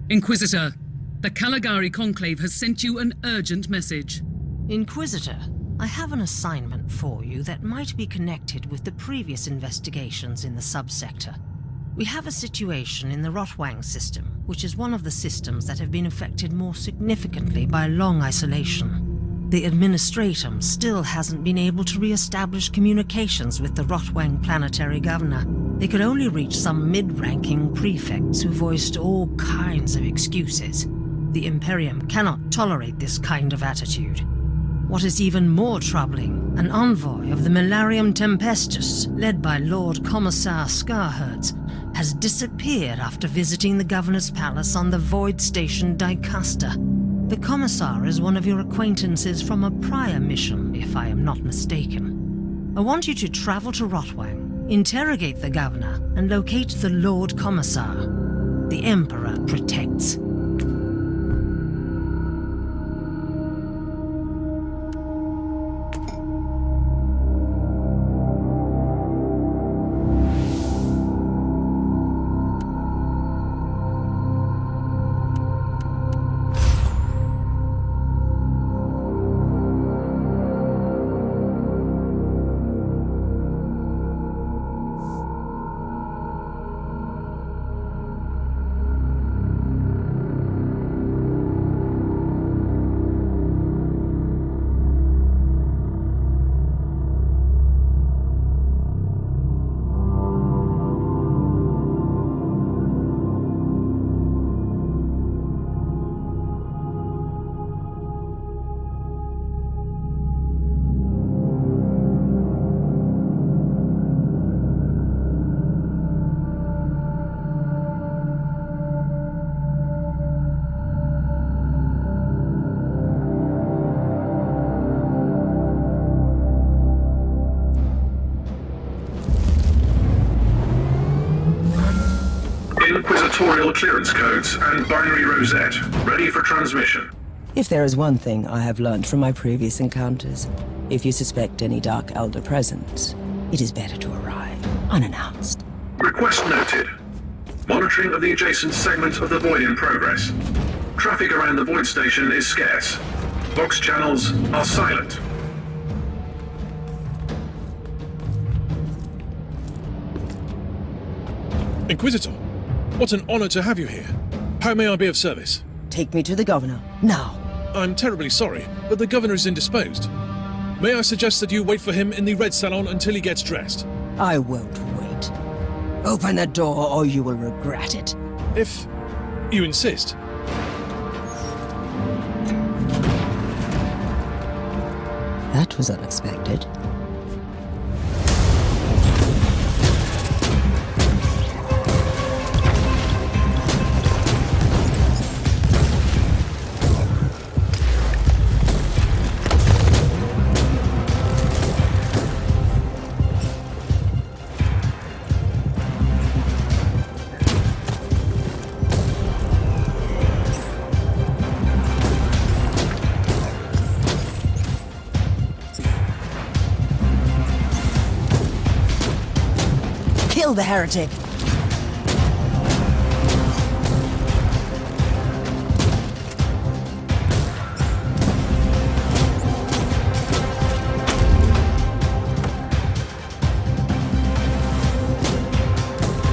Inquisitor, the Caligari Conclave has sent you an urgent message. Inquisitor, I have an assignment for you that might be connected with the previous investigations in the subsector. We have a situation in the Rotwang system, which is one of the systems that have been affected more significantly by long isolation. The Administratum still hasn't been able to re-establish communications with the Rotwang planetary governor. They could only reach some mid-ranking prefects who voiced all kinds of excuses. The Imperium cannot tolerate this kind of attitude. What is even more troubling, an envoy of the Milarium Tempestus, led by Lord Commissar Scarhertz, has disappeared after visiting the Governor's Palace on the Void Station Dicaster. The Commissar is one of your acquaintances from a prior mission, if I am not mistaken. I want you to travel to Rotwang, interrogate the Governor, and locate the Lord Commissar. The Emperor protects. Inquisitorial clearance codes and binary rosette, ready for transmission. If there is one thing I have learned from my previous encounters, if you suspect any Dark Elder presence, it is better to arrive unannounced. Request noted. Monitoring of the adjacent segment of the Void in progress. Traffic around the Void Station is scarce. Vox channels are silent. Inquisitor, what an honor to have you here. How may I be of service? Take me to the Governor, now. I'm terribly sorry, but the Governor is indisposed. May I suggest that you wait for him in the Red Salon until he gets dressed? I won't wait. Open that door or you will regret it. If you insist. That was unexpected. Kill the heretic!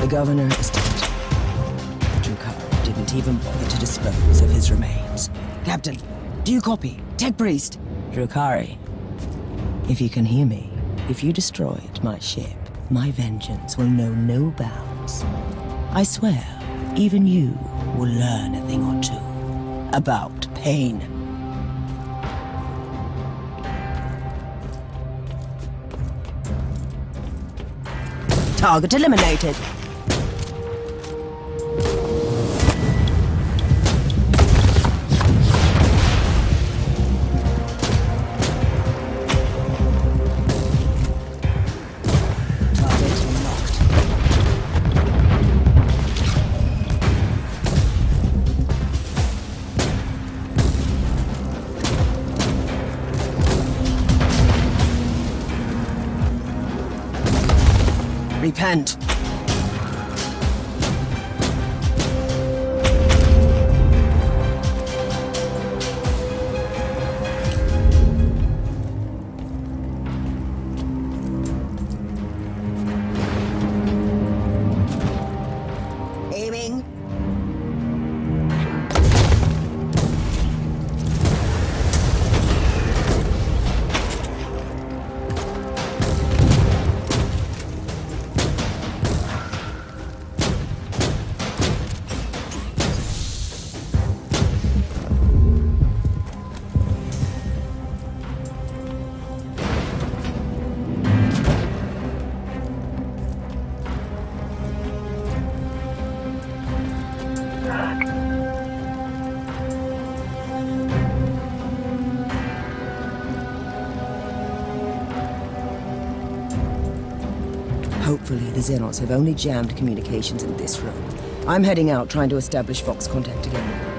The Governor is dead. Drukhari didn't even bother to dispose of his remains. Captain, do you copy? Tech Priest! Drukhari, if you can hear me, if you destroyed my ship, my vengeance will know no bounds. I swear, even you will learn a thing or two about pain. Target eliminated. Repent. Hopefully, the Xenos have only jammed communications in this room. I'm heading out, trying to establish Vox contact again.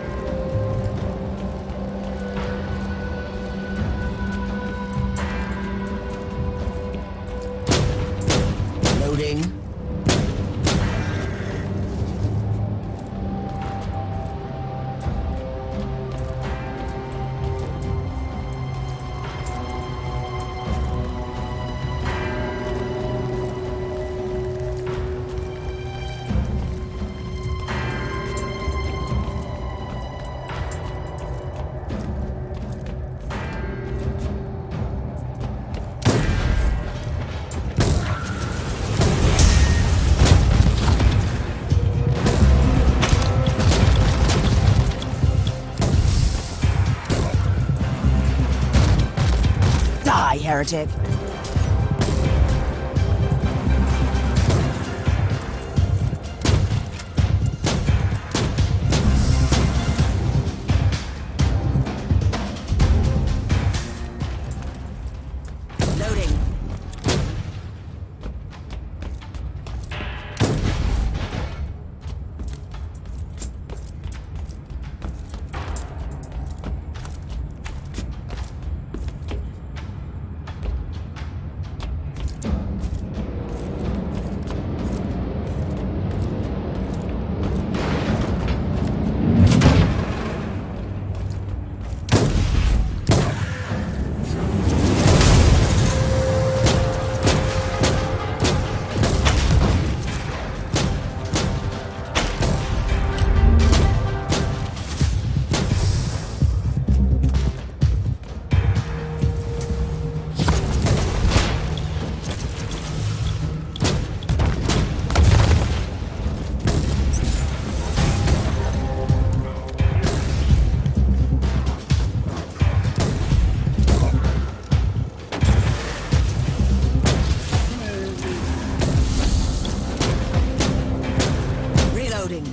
Loading. Die, heretic! Loading. Reloading.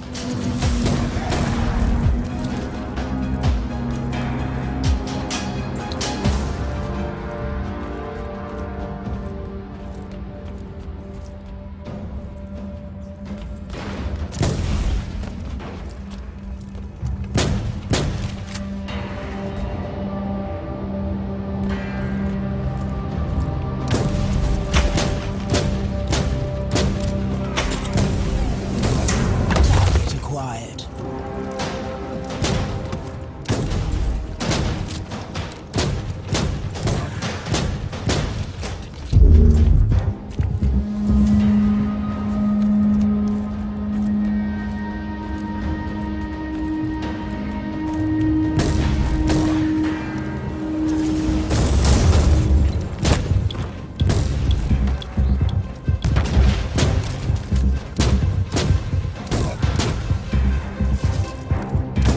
Target acquired.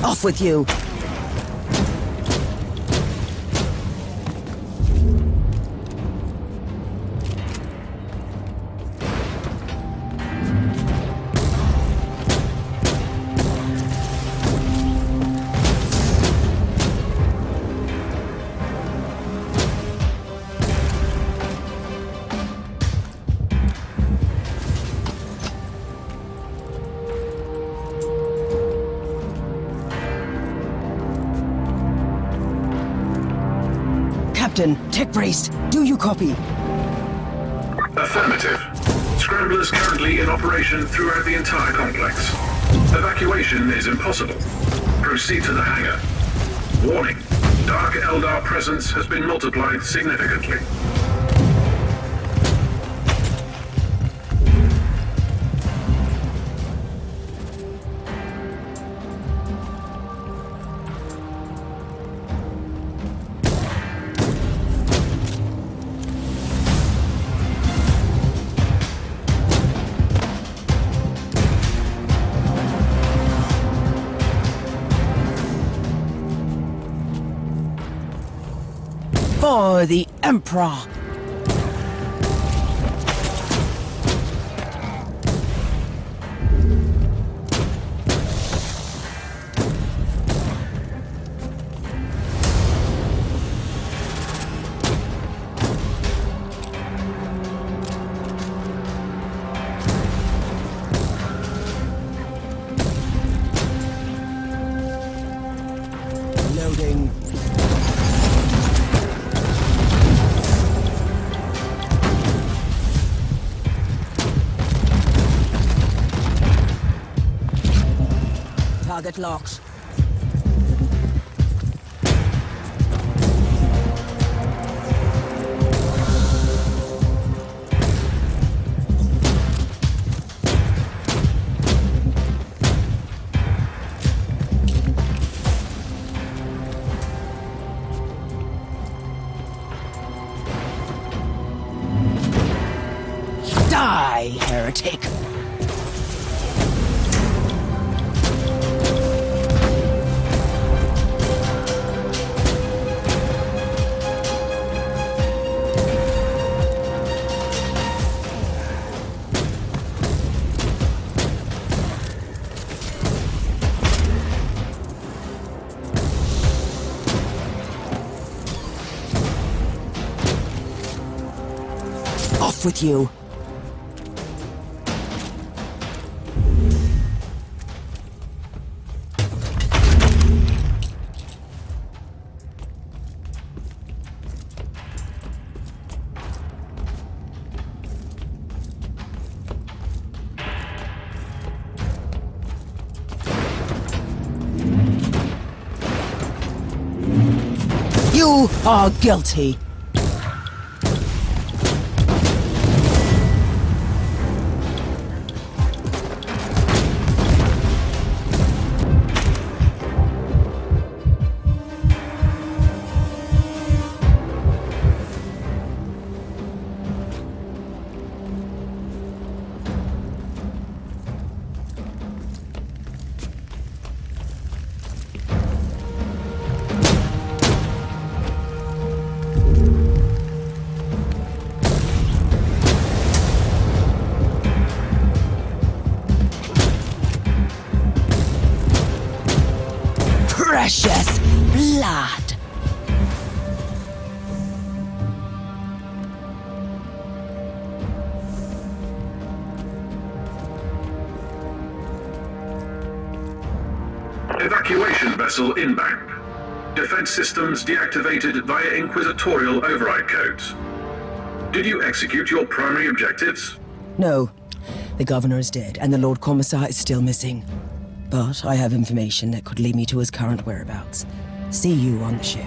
Off with you! Captain, Tech Priest, do you copy? Affirmative. Scramblers currently in operation throughout the entire complex. Evacuation is impossible. Proceed to the hangar. Warning. Dark Eldar presence has been multiplied significantly. For the Emperor! Reloading. Target locked. Die, heretic! Off with you! You are guilty! Precious blood! Evacuation vessel inbound. Defense systems deactivated via Inquisitorial override codes. Did you execute your primary objectives? No. The governor is dead, and the Lord Commissar is still missing. But I have information that could lead me to his current whereabouts. See you on the ship.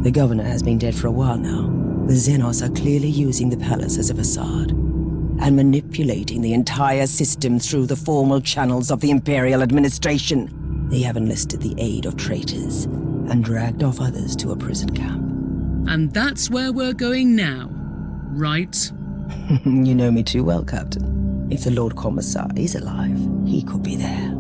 The governor has been dead for a while now. The Xenos are clearly using the palace as a facade and manipulating the entire system through the formal channels of the Imperial administration. They have enlisted the aid of traitors and dragged off others to a prison camp. And that's where we're going now, right? You know me too well, Captain. If the Lord Commissar is alive, he could be there.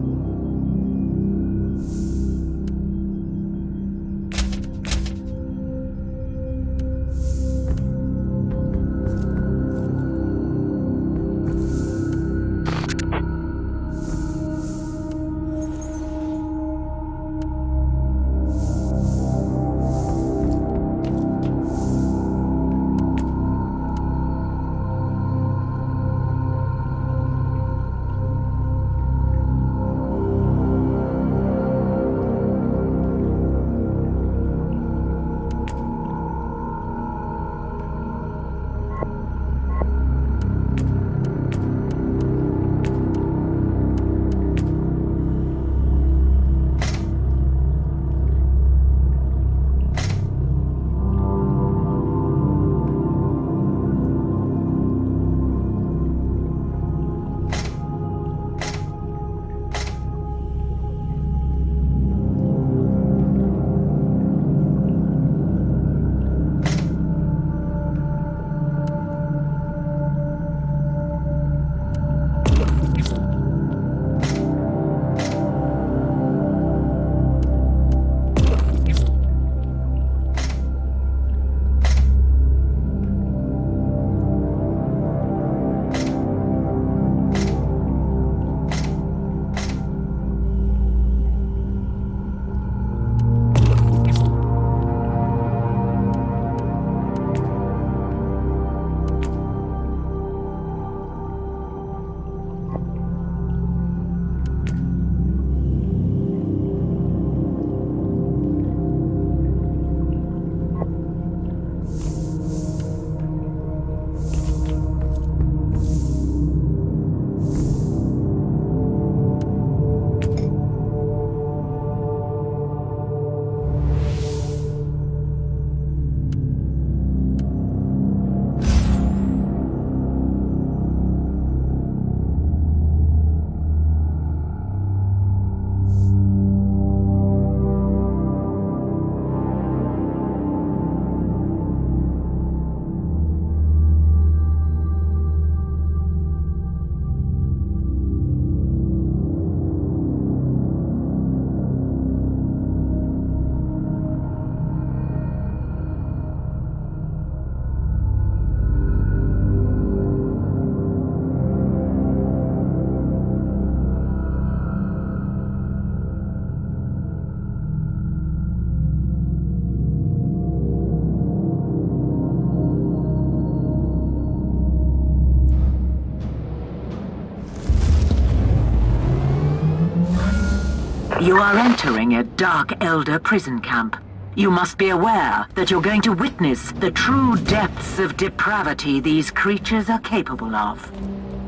You are entering a Dark Elder prison camp. You must be aware that you're going to witness the true depths of depravity these creatures are capable of.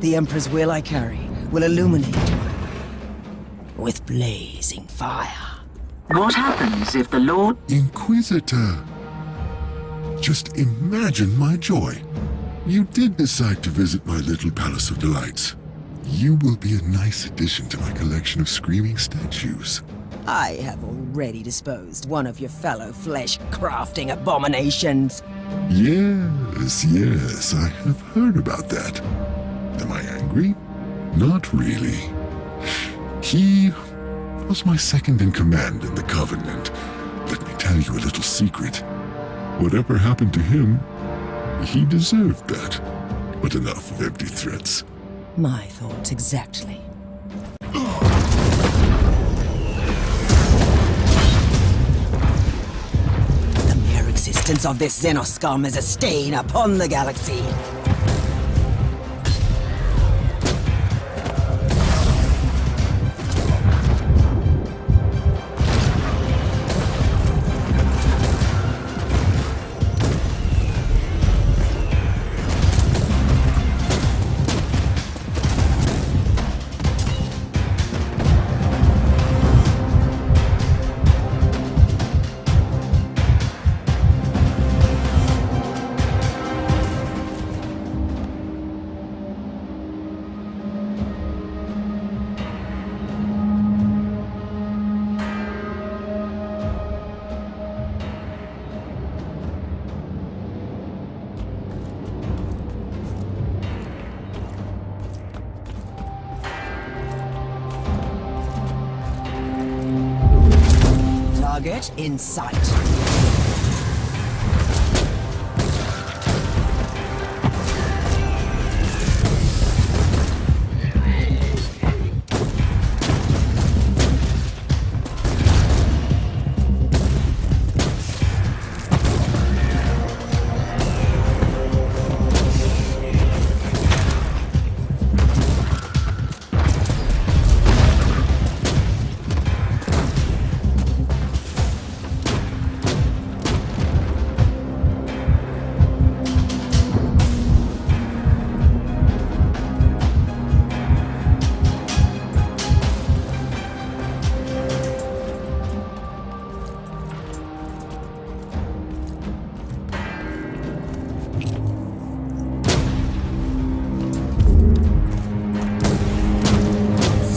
The Emperor's will I carry will illuminate with blazing fire. What happens if the Lord... Inquisitor! Just imagine my joy. You did decide to visit my little Palace of Delights. You will be a nice addition to my collection of screaming statues. I have already disposed one of your fellow flesh-crafting abominations. Yes, I have heard about that. Am I angry? Not really. He was my second in command in the Covenant. Let me tell you a little secret. Whatever happened to him, he deserved that. But enough of empty threats. My thoughts exactly. The mere existence of this Xenoscum is a stain upon the galaxy. Target in sight.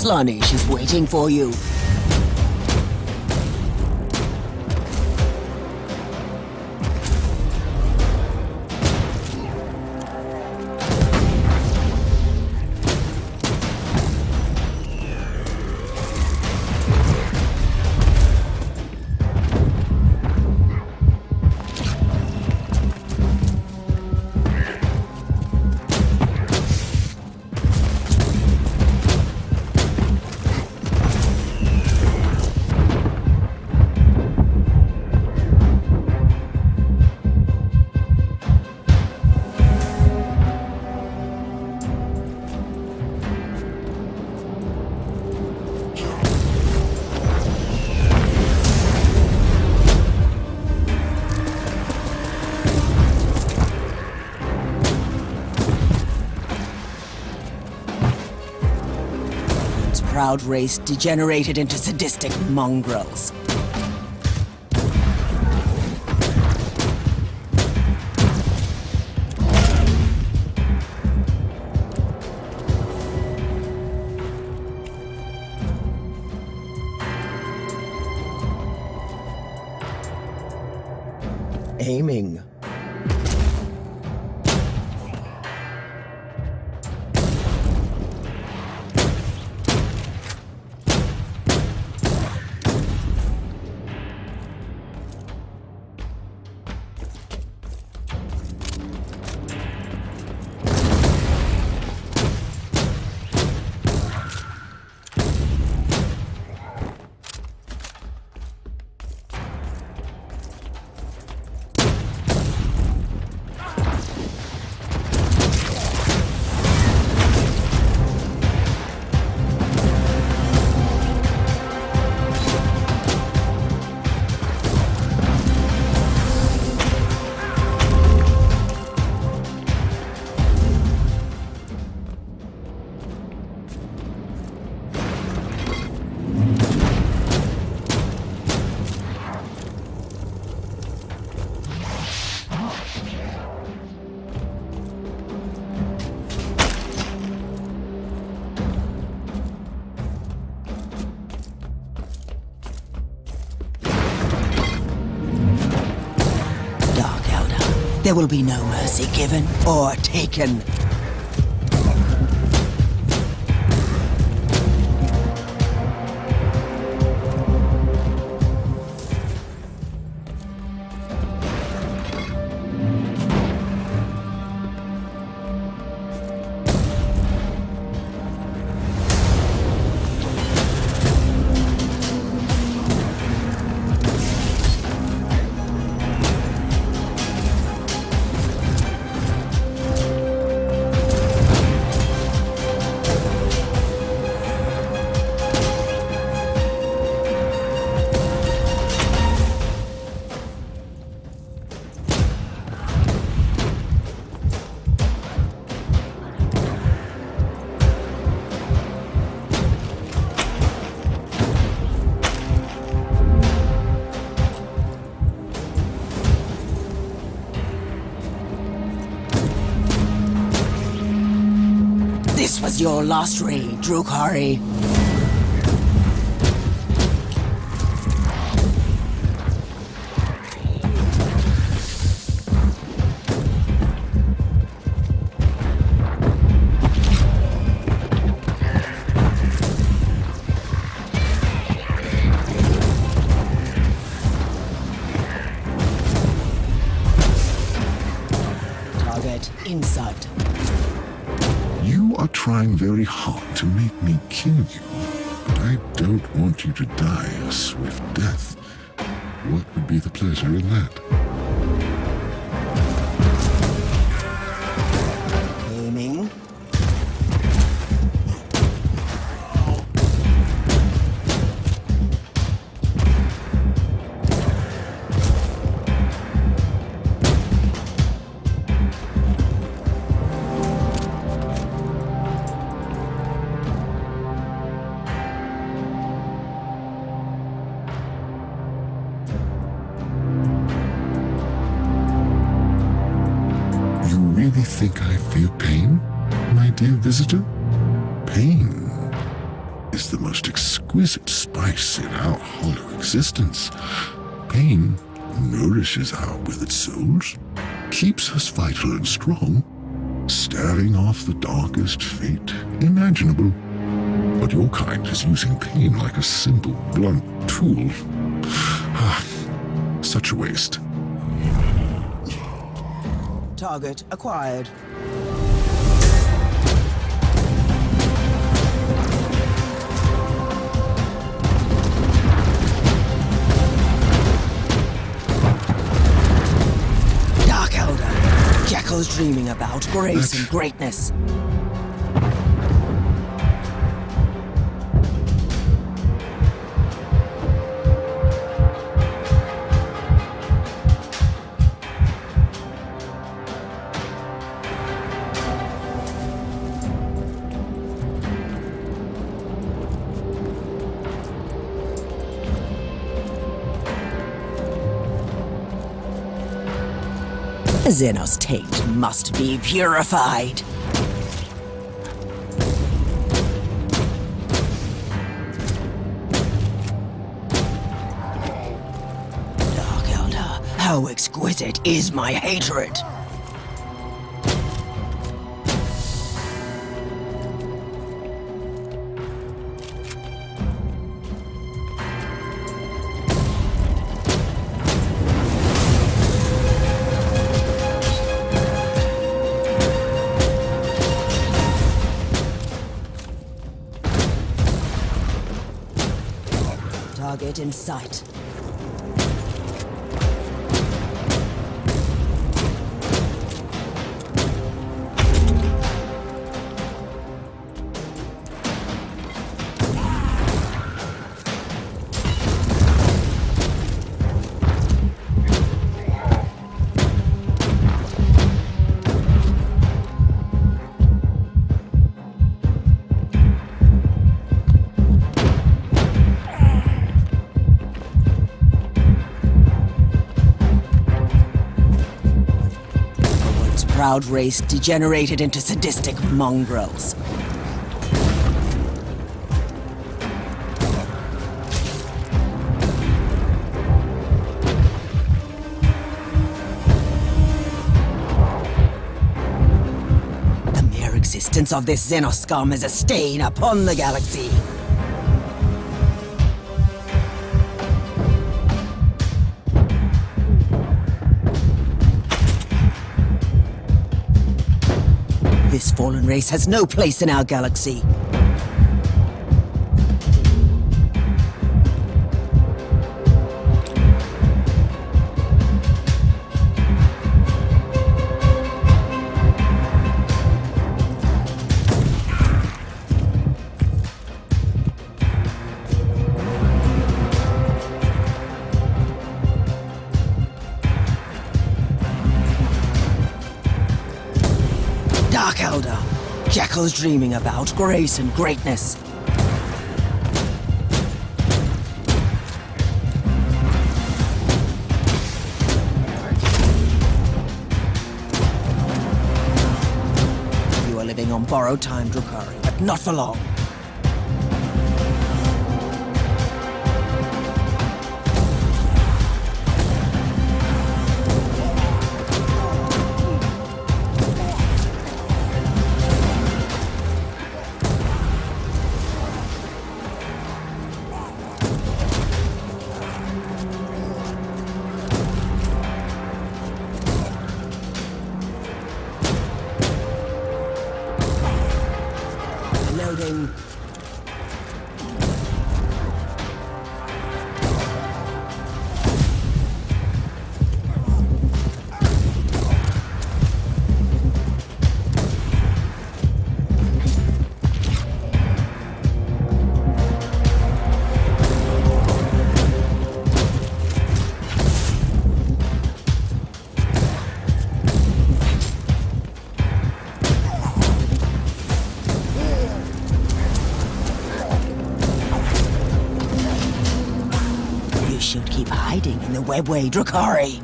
Slaanesh is waiting for you. Proud race degenerated into sadistic mongrels. Aiming. There will be no mercy given or taken. This was your last raid, drukhari. Target in sight. You are trying very hard to make me kill you, but I don't want you to die a swift death. What would be the pleasure in that? Aiming. You really think I fear pain, my dear visitor? Pain is the most exquisite spice in our hollow existence. Pain nourishes our withered souls, keeps us vital and strong, staring off the darkest fate imaginable. But your kind is using pain like a simple, blunt tool. Such a waste. Target acquired. Dark Elder. Jekyl's dreaming about grace and greatness. Xenos taint must be purified. Dark Elder, how exquisite is my hatred! Target in sight. Proud race degenerated into sadistic mongrels. existence of this Xenos scum is a stain upon the galaxy. This fallen race has no place in our galaxy. Dark Elder, Jackal's dreaming about grace and greatness. You are living on borrowed time, Drukhari, but not for long. Loading. You should keep hiding in the webway, Drukhari.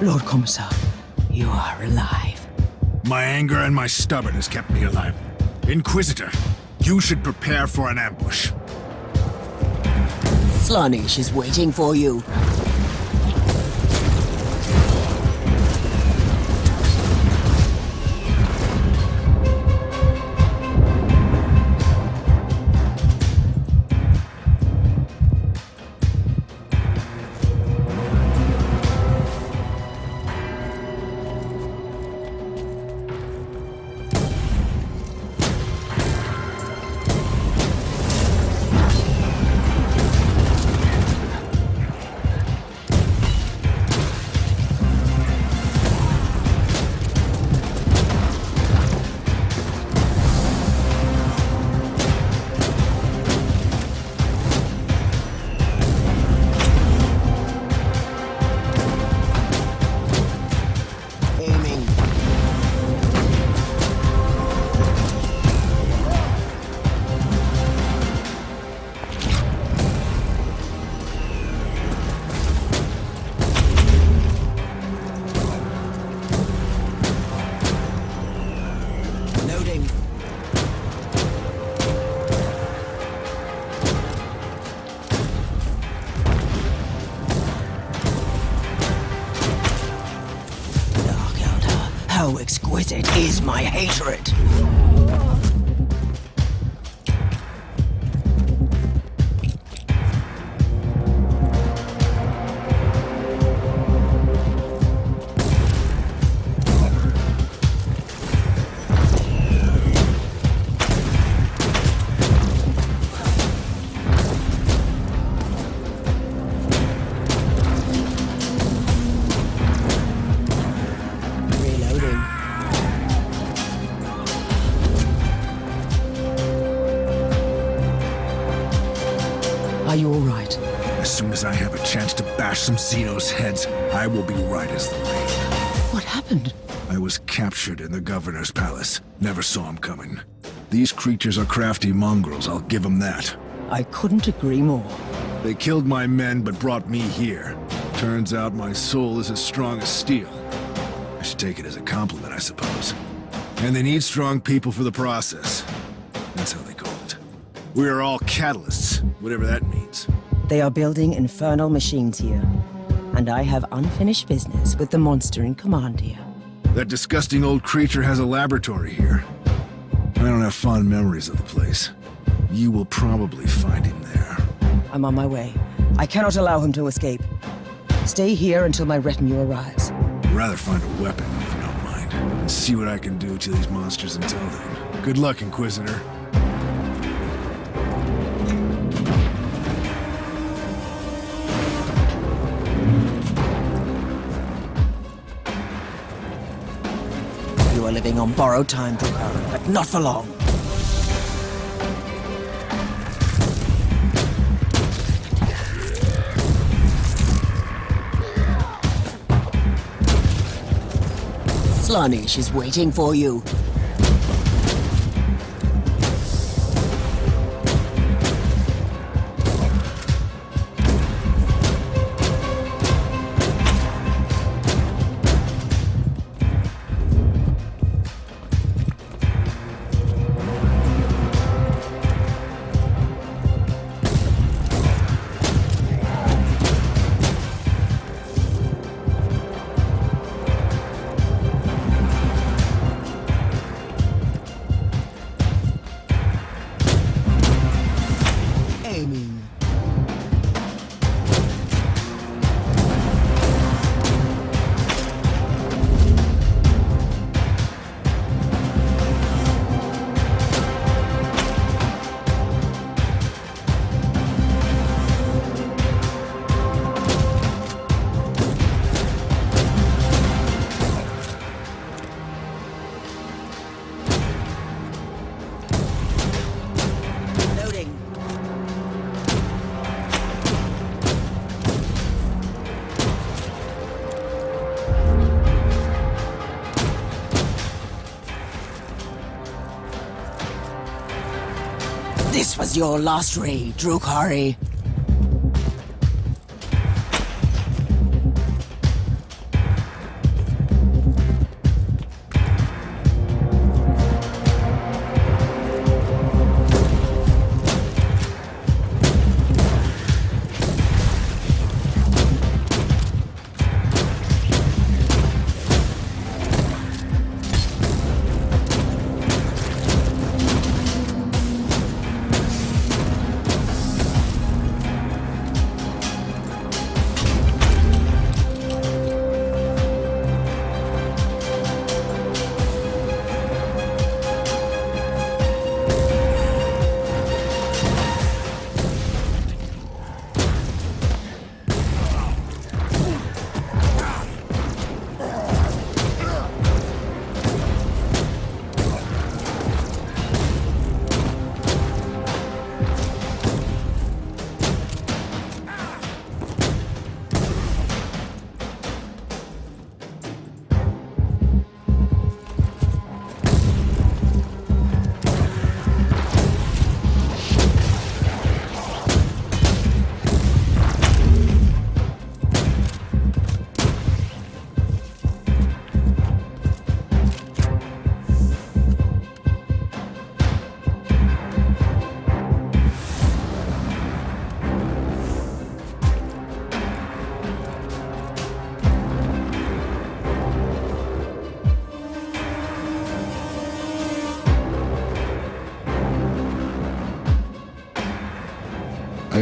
Lord Commissar, you are alive. My anger and my stubbornness kept me alive. Inquisitor, you should prepare for an ambush. Slaanesh is waiting for you. exquisite is my hatred. Are you all right? As soon as I have a chance to bash some Xenos' heads, I will be right as the rain. What happened? I was captured in the governor's palace. Never saw him coming. These creatures are crafty mongrels, I'll give them that. I couldn't agree more. They killed my men but brought me here. Turns out my soul is as strong as steel. I should take it as a compliment, I suppose. And they need strong people for the process. That's how they call it. We are all catalysts, whatever that means. They are building infernal machines here, and I have unfinished business with the monster in command here. That disgusting old creature has a laboratory here. I don't have fond memories of the place. You will probably find him there. I'm on my way. I cannot allow him to escape. Stay here until my retinue arrives. I'd rather find a weapon, if you don't mind, and see what I can do to these monsters until then. Good luck, Inquisitor. You are living on borrowed time, drukhari, but not for long. Slaanesh is waiting for you. This was your last raid, drukhari.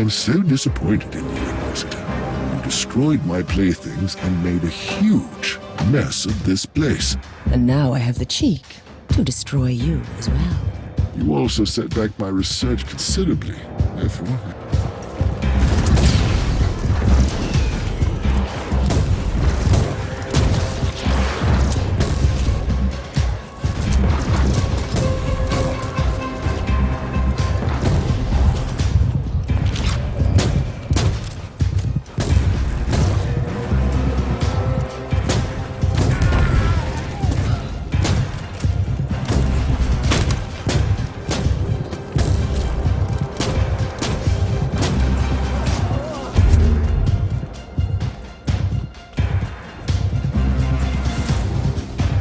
am so disappointed in you, Inquisitor. You destroyed my playthings and made a huge mess of this place. And now I have the cheek to destroy you as well. You also set back my research considerably. Therefore,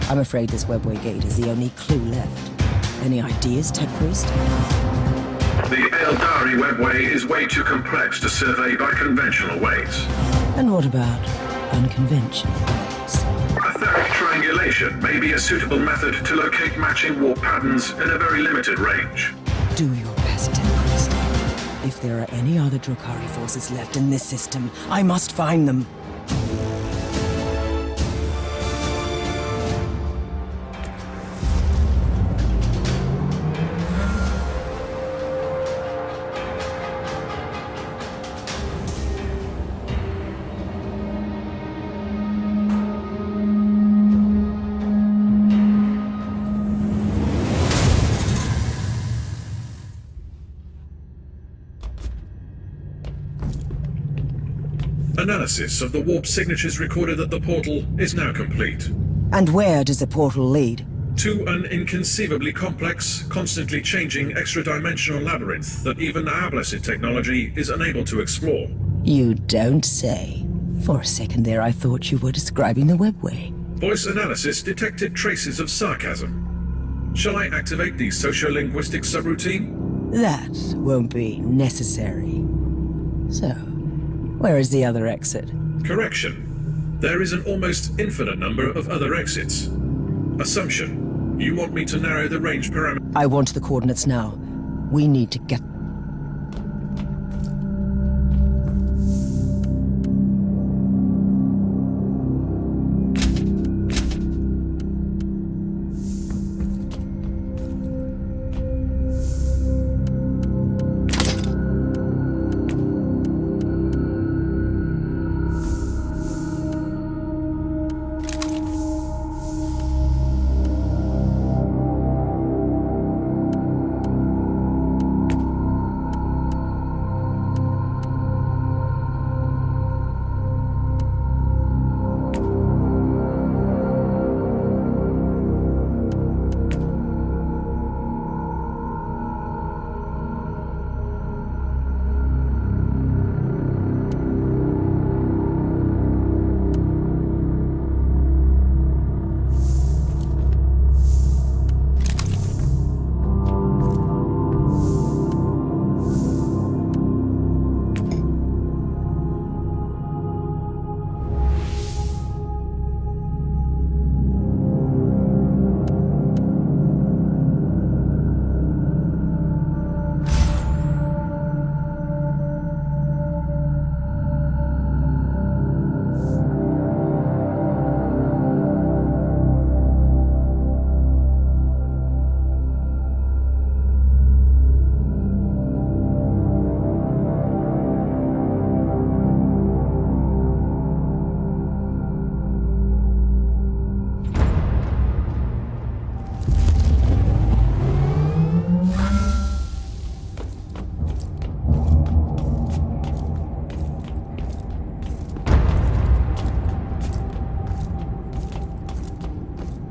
I'm afraid this webway gate is the only clue left. Any ideas, Tech Priest? The Eldari webway is way too complex to survey by conventional ways. And what about unconventional ways? Etheric triangulation may be a suitable method to locate matching warp patterns in a very limited range. Do your best, Tech Priest. If there are any other drukhari forces left in this system, I must find them. Analysis of the warp signatures recorded at the portal is now complete. And where does the portal lead? To an inconceivably complex, constantly changing extra-dimensional labyrinth that even our blessed technology is unable to explore. You don't say. For a second there, I thought you were describing the webway. Voice analysis detected traces of sarcasm. Shall I activate the sociolinguistic subroutine? That won't be necessary. So, where is the other exit? Correction. There is an almost infinite number of other exits. Assumption. You want me to narrow the range parameter? I want the coordinates now. We need to get...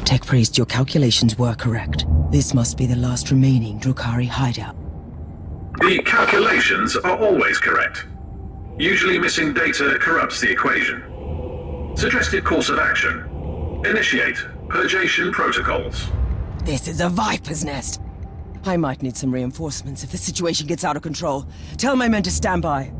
Tech Priest, your calculations were correct. This must be the last remaining drukhari hideout. The calculations are always correct. Usually missing data corrupts the equation. Suggested course of action. Initiate purgation protocols. This is a viper's nest. I might need some reinforcements if the situation gets out of control. Tell my men to stand by.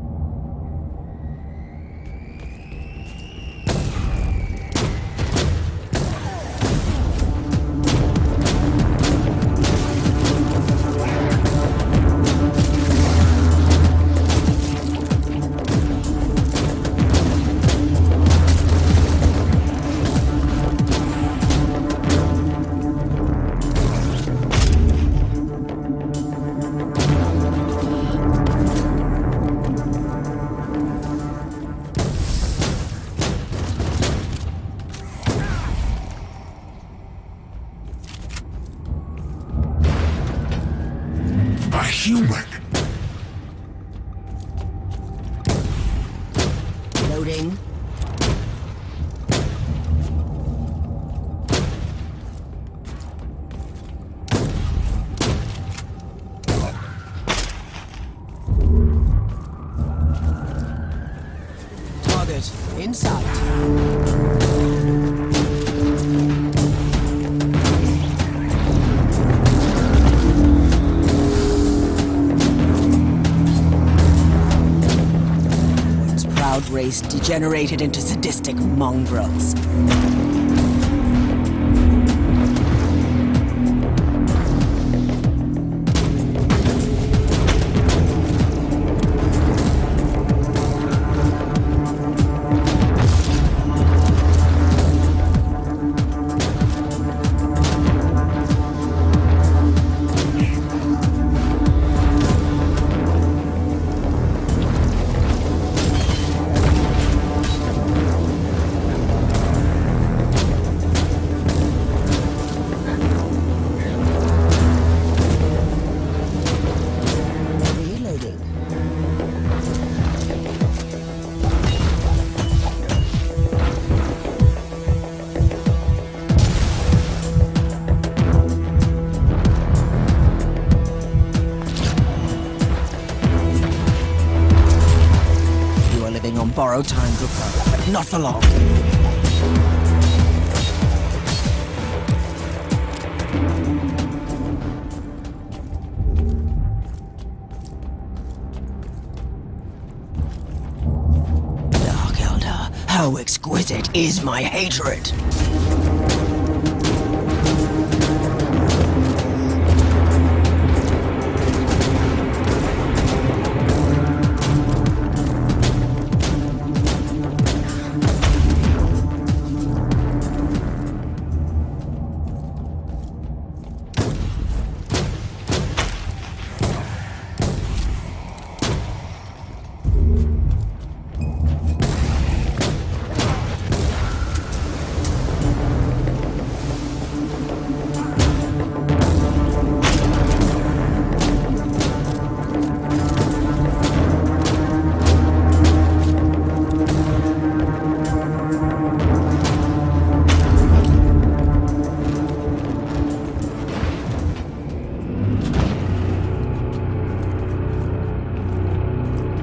Reloading. Target in sight. Once proud race degenerated into sadistic mongrels. Reloading. You are living on borrowed time, drukhari, but not for long. Dark Elder, how exquisite is my hatred!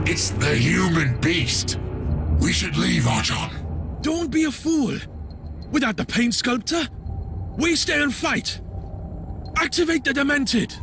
It's the human beast. We should leave, Archon. Don't be a fool! Without the paint sculptor, we stay and fight! Activate the Demented!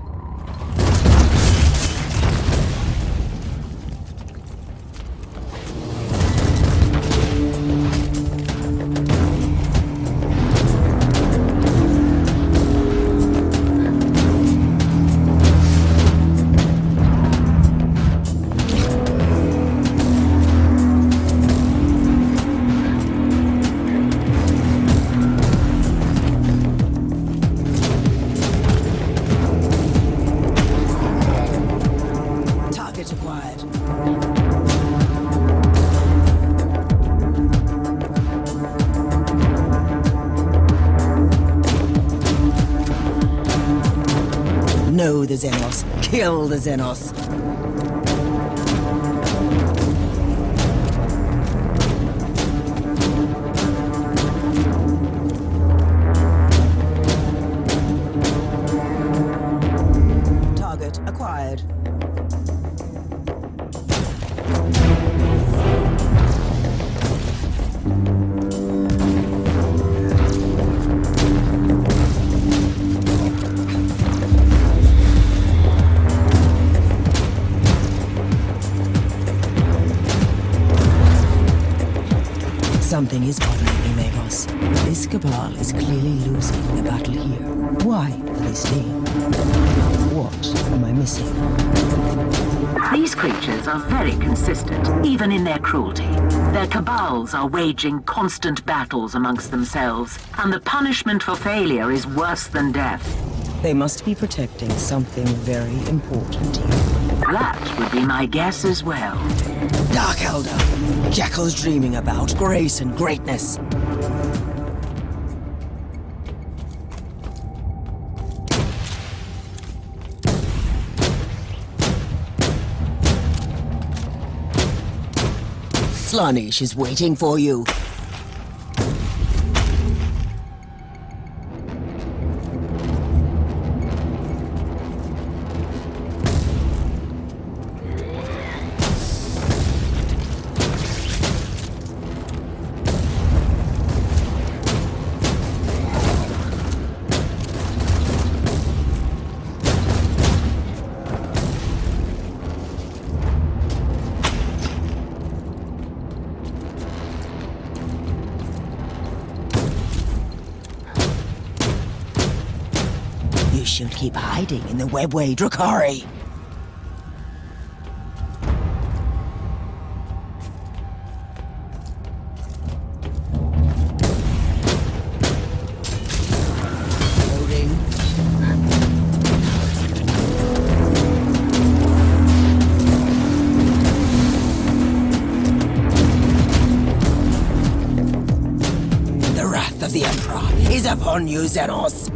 Target acquired. Know the Xenos. Kill the Xenos. Target acquired. Something is bothering me, Magos. This cabal is clearly losing the battle here. Why are they staying? What am I missing? These creatures are very consistent, even in their cruelty. Their cabals are waging constant battles amongst themselves, and the punishment for failure is worse than death. They must be protecting something very important here. That would be my guess as well. Dark Elder. Jackal's dreaming about grace and greatness. Slaanesh is waiting for you. You should keep hiding in the webway, drukhari. Loading. The wrath of the Emperor is upon you, Xenos.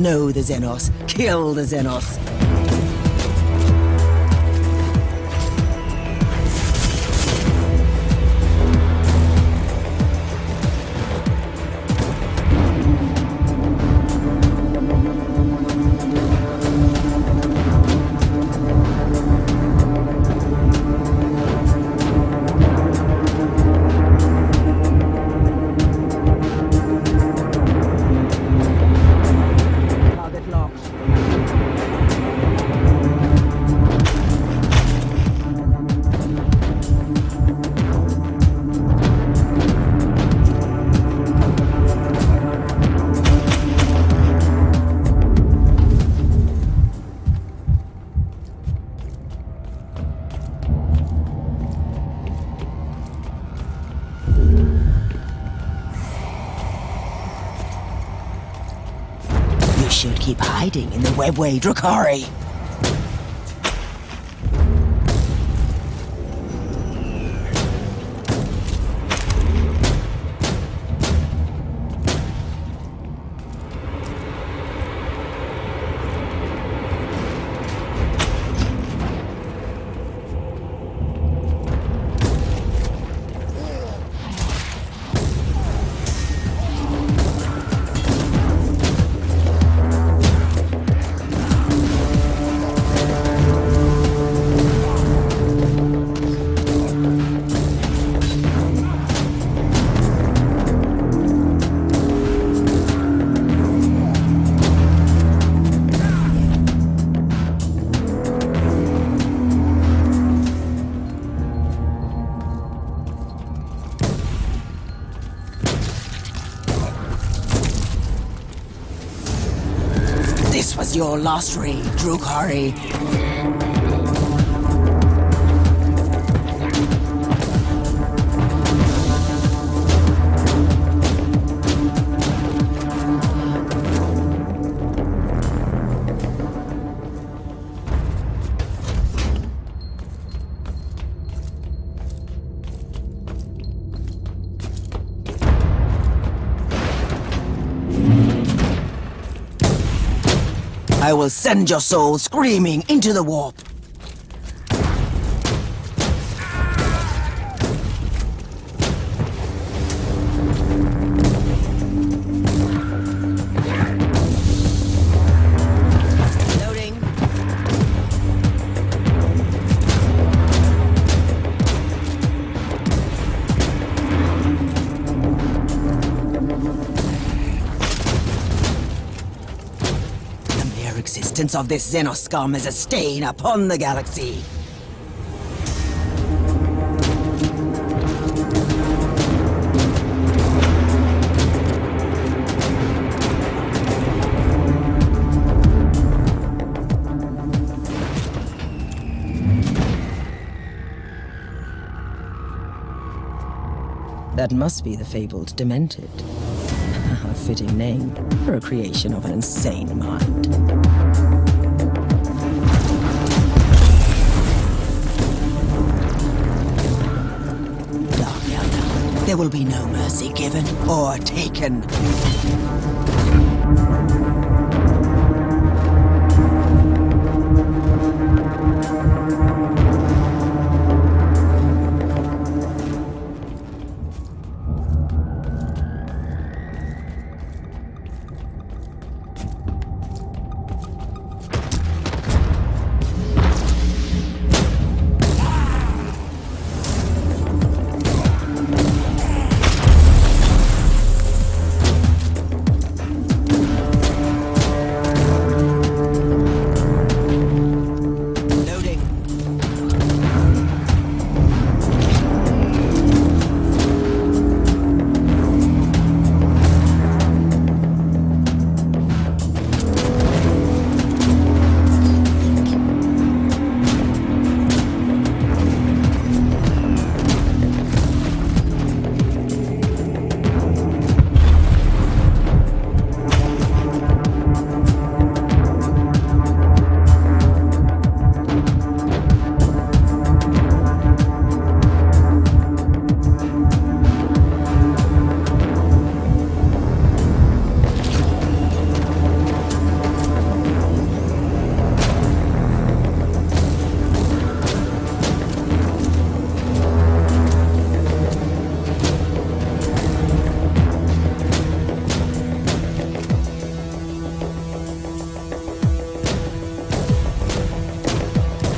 Know the Xenos. Kill the Xenos. Target locked. You should keep hiding in the webway, drukhari. This was your last raid, drukhari. I will send your soul screaming into the warp. Loading. Existence of this Xenos scum is a stain upon the galaxy. That must be the fabled Demented. A fitting name for a creation of an insane mind. Dark Elder, there will be no mercy given or taken.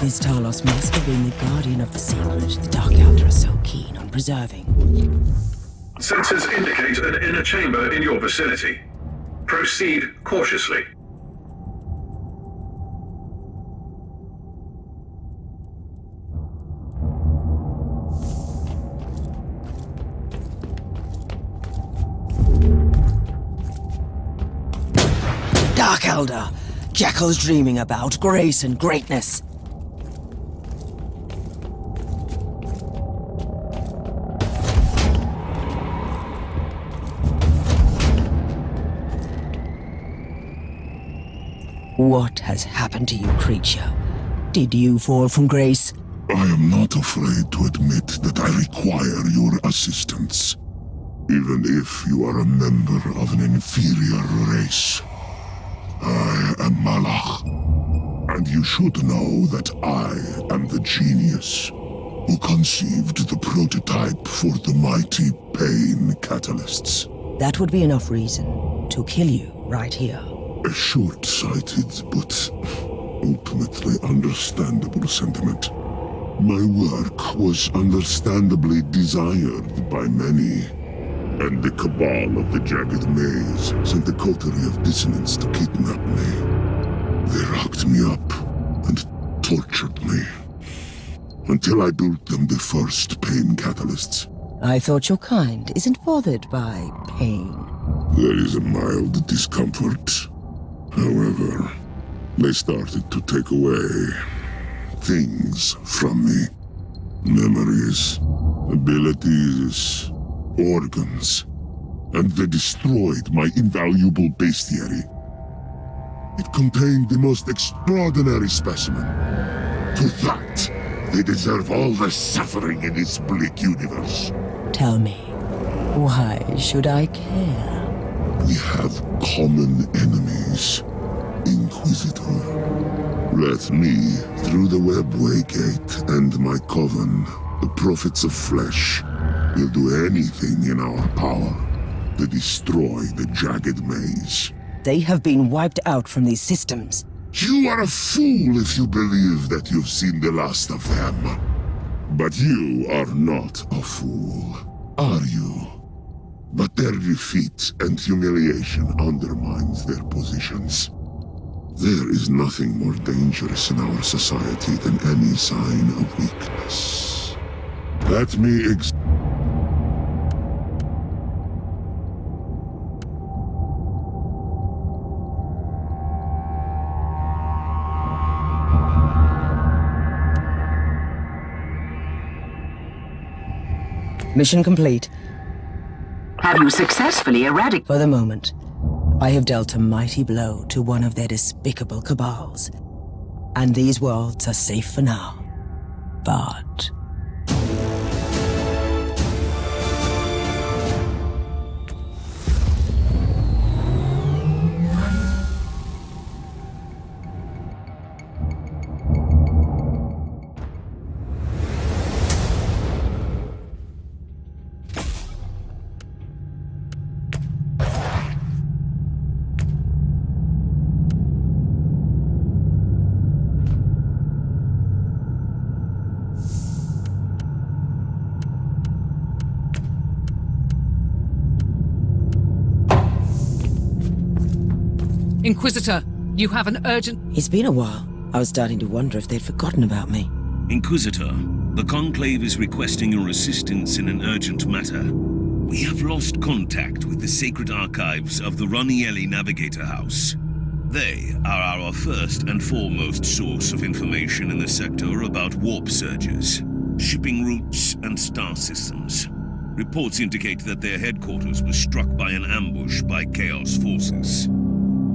This Talos must have been the guardian of the secret the Dark Elder is so keen on preserving. Sensors indicate an inner chamber in your vicinity. Proceed cautiously. Dark Elder! Jackal's dreaming about grace and greatness. What has happened to you, creature? Did you fall from grace? I am not afraid to admit that I require your assistance, even if you are a member of an inferior race. I am Malach, and you should know that I am the genius who conceived the prototype for the mighty pain catalysts. That would be enough reason to kill you right here. A short-sighted but ultimately understandable sentiment. My work was understandably desired by many, and the cabal of the Jagged Maze sent a coterie of dissonants to kidnap me. They rocked me up and tortured me, until I built them the first pain catalysts. I thought your kind isn't bothered by pain. There is a mild discomfort. However, they started to take away things from me. Memories, abilities, organs, and they destroyed my invaluable bestiary. It contained the most extraordinary specimen. For that, they deserve all the suffering in this bleak universe. Tell me, why should I care? We have common enemies. Inquisitor. Let me, through the webway gate and my coven, the prophets of flesh, will do anything in our power to destroy the Jagged Maze. They have been wiped out from these systems. You are a fool if you believe that you've seen the last of them. But you are not a fool, are you? But their defeat and humiliation undermines their positions. There is nothing more dangerous in our society than any sign of weakness. Let me Mission complete. Have you successfully eradicated? For the moment, I have dealt a mighty blow to one of their despicable cabals. And these worlds are safe for now. But... Inquisitor, you have an urgent... It's been a while. I was starting to wonder if they'd forgotten about me. Inquisitor, the Conclave is requesting your assistance in an urgent matter. We have lost contact with the sacred archives of the Ranielli Navigator House. They are our first and foremost source of information in the sector about warp surges, shipping routes, and star systems. Reports indicate that their headquarters was struck by an ambush by Chaos forces.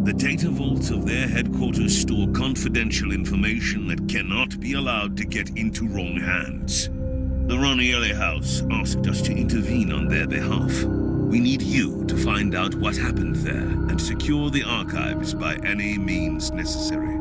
The data vaults of their headquarters store confidential information that cannot be allowed to get into wrong hands. The Ranielli House asked us to intervene on their behalf. We need you to find out what happened there and secure the archives by any means necessary.